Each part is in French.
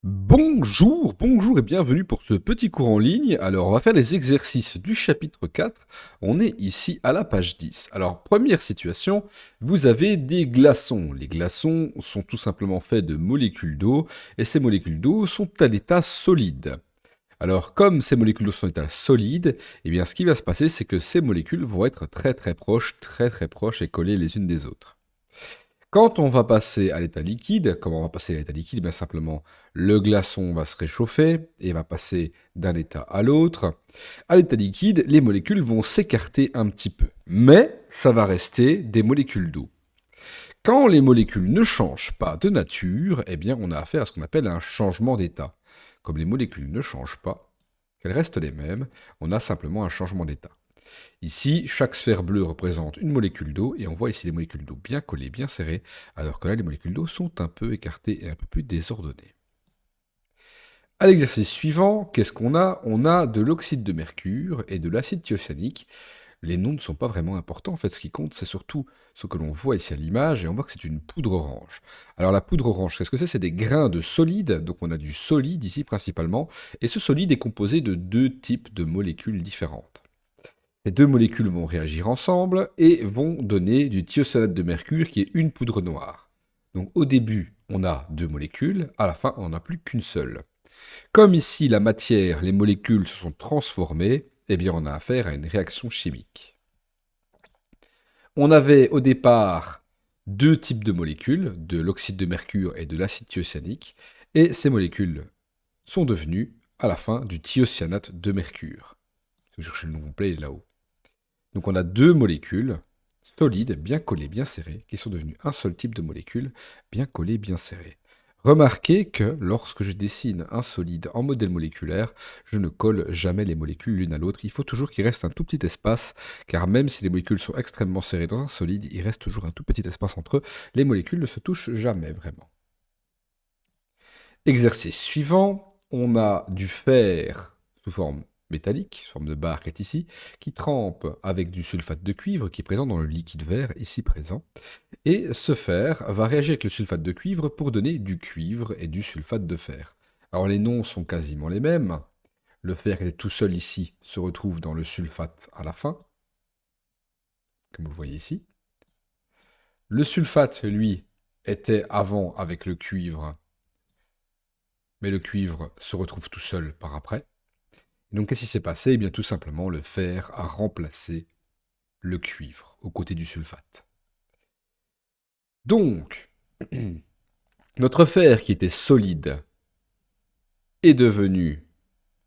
Bonjour, bonjour et bienvenue pour ce petit cours en ligne. Alors, on va faire les exercices du chapitre 4. On est ici à la page 10. Alors, première situation, vous avez des glaçons. Les glaçons sont tout simplement faits de molécules d'eau et ces molécules d'eau sont à l'état solide. Alors, comme ces molécules d'eau sont à l'état solide, eh bien, ce qui va se passer, c'est que ces molécules vont être très proches et collées les unes des autres. Quand on va passer à l'état liquide, comment on va passer à l'état liquide? Bien simplement, le glaçon va se réchauffer et va passer d'un état à l'autre. À l'état liquide, les molécules vont s'écarter un petit peu, mais ça va rester des molécules d'eau. Quand les molécules ne changent pas de nature, eh bien, on a affaire à ce qu'on appelle un changement d'état. Comme les molécules ne changent pas, qu'elles restent les mêmes, on a simplement un changement d'état. Ici, chaque sphère bleue représente une molécule d'eau, et on voit ici des molécules d'eau bien collées, bien serrées, alors que là, les molécules d'eau sont un peu écartées et un peu plus désordonnées. À l'exercice suivant, qu'est-ce qu'on a? On a de l'oxyde de mercure et de l'acide thiocyanique. Les noms ne sont pas vraiment importants, en fait, ce qui compte, c'est surtout ce que l'on voit ici à l'image, et on voit que c'est une poudre orange. Alors la poudre orange, qu'est-ce que c'est? C'est des grains de solide, donc on a du solide ici principalement, et ce solide est composé de deux types de molécules différentes. Ces deux molécules vont réagir ensemble et vont donner du thiocyanate de mercure qui est une poudre noire. Donc au début, on a deux molécules, à la fin, on n'en a plus qu'une seule. Comme ici, la matière, les molécules se sont transformées, eh bien on a affaire à une réaction chimique. On avait au départ deux types de molécules, de l'oxyde de mercure et de l'acide thiocyanique, et ces molécules sont devenues, à la fin, du thiocyanate de mercure. Je cherche le nom complet là-haut. Donc on a deux molécules solides, bien collées, bien serrées, qui sont devenues un seul type de molécule, bien collées, bien serrées. Remarquez que lorsque je dessine un solide en modèle moléculaire, je ne colle jamais les molécules l'une à l'autre. Il faut toujours qu'il reste un tout petit espace, car même si les molécules sont extrêmement serrées dans un solide, il reste toujours un tout petit espace entre eux. Les molécules ne se touchent jamais vraiment. Exercice suivant, on a du fer sous forme métallique, sous forme de barre qui est ici, qui trempe avec du sulfate de cuivre qui est présent dans le liquide vert ici présent. Et ce fer va réagir avec le sulfate de cuivre pour donner du cuivre et du sulfate de fer. Alors les noms sont quasiment les mêmes. Le fer qui est tout seul ici se retrouve dans le sulfate à la fin, comme vous le voyez ici. Le sulfate, lui, était avant avec le cuivre, mais le cuivre se retrouve tout seul par après. Donc qu'est-ce qui s'est passé? Eh bien tout simplement, le fer a remplacé le cuivre aux côtés du sulfate. Donc, notre fer qui était solide est devenu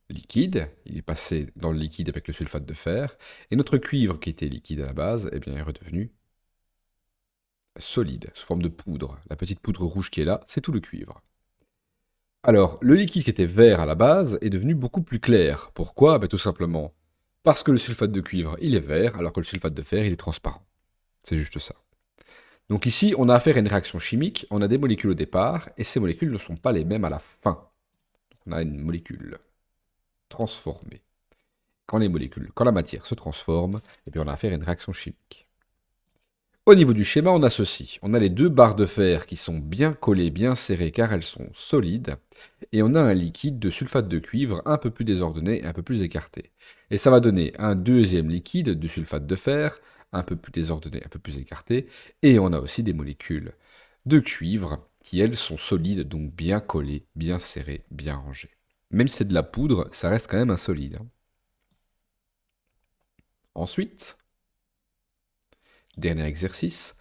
liquide, il est passé dans le liquide avec le sulfate de fer, et notre cuivre qui était liquide à la base, eh bien, est redevenu solide, sous forme de poudre. La petite poudre rouge qui est là, c'est tout le cuivre. Alors, le liquide qui était vert à la base est devenu beaucoup plus clair. Pourquoi? Tout simplement parce que le sulfate de cuivre, il est vert, alors que le sulfate de fer, il est transparent. C'est juste ça. Donc ici, on a affaire à une réaction chimique, on a des molécules au départ, et ces molécules ne sont pas les mêmes à la fin. On a une molécule transformée. Quand la matière se transforme, eh bien on a affaire à une réaction chimique. Au niveau du schéma, on a ceci. On a les deux barres de fer qui sont bien collées, bien serrées, car elles sont solides. Et on a un liquide de sulfate de cuivre un peu plus désordonné et un peu plus écarté. Et ça va donner un deuxième liquide de sulfate de fer, un peu plus désordonné, un peu plus écarté. Et on a aussi des molécules de cuivre qui, elles, sont solides, donc bien collées, bien serrées, bien rangées. Même si c'est de la poudre, ça reste quand même un solide. Ensuite, dernier exercice,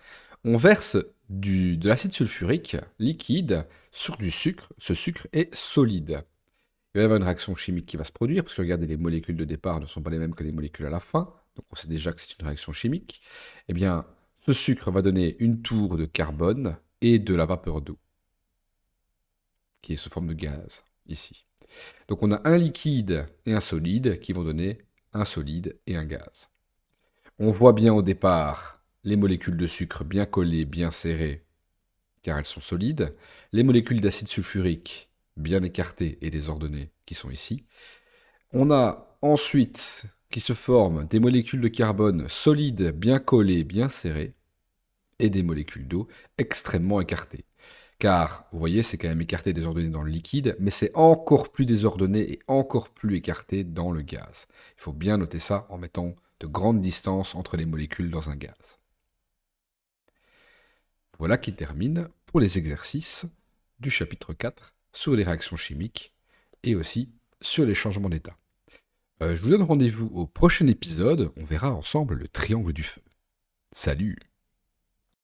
on verse de l'acide sulfurique liquide sur du sucre. Ce sucre est solide. Il va y avoir une réaction chimique qui va se produire, parce que regardez, les molécules de départ ne sont pas les mêmes que les molécules à la fin, donc on sait déjà que c'est une réaction chimique. Eh bien, ce sucre va donner une tour de carbone et de la vapeur d'eau, qui est sous forme de gaz, ici. Donc on a un liquide et un solide qui vont donner un solide et un gaz. On voit bien au départ les molécules de sucre bien collées, bien serrées, car elles sont solides, les molécules d'acide sulfurique bien écartées et désordonnées, qui sont ici. On a ensuite qui se forment des molécules de carbone solides, bien collées, bien serrées, et des molécules d'eau extrêmement écartées. Car, vous voyez, c'est quand même écarté et désordonné dans le liquide, mais c'est encore plus désordonné et encore plus écarté dans le gaz. Il faut bien noter ça en mettant de grandes distances entre les molécules dans un gaz. Voilà qui termine pour les exercices du chapitre 4 sur les réactions chimiques et aussi sur les changements d'état. Je vous donne rendez-vous au prochain épisode, on verra ensemble le triangle du feu. Salut!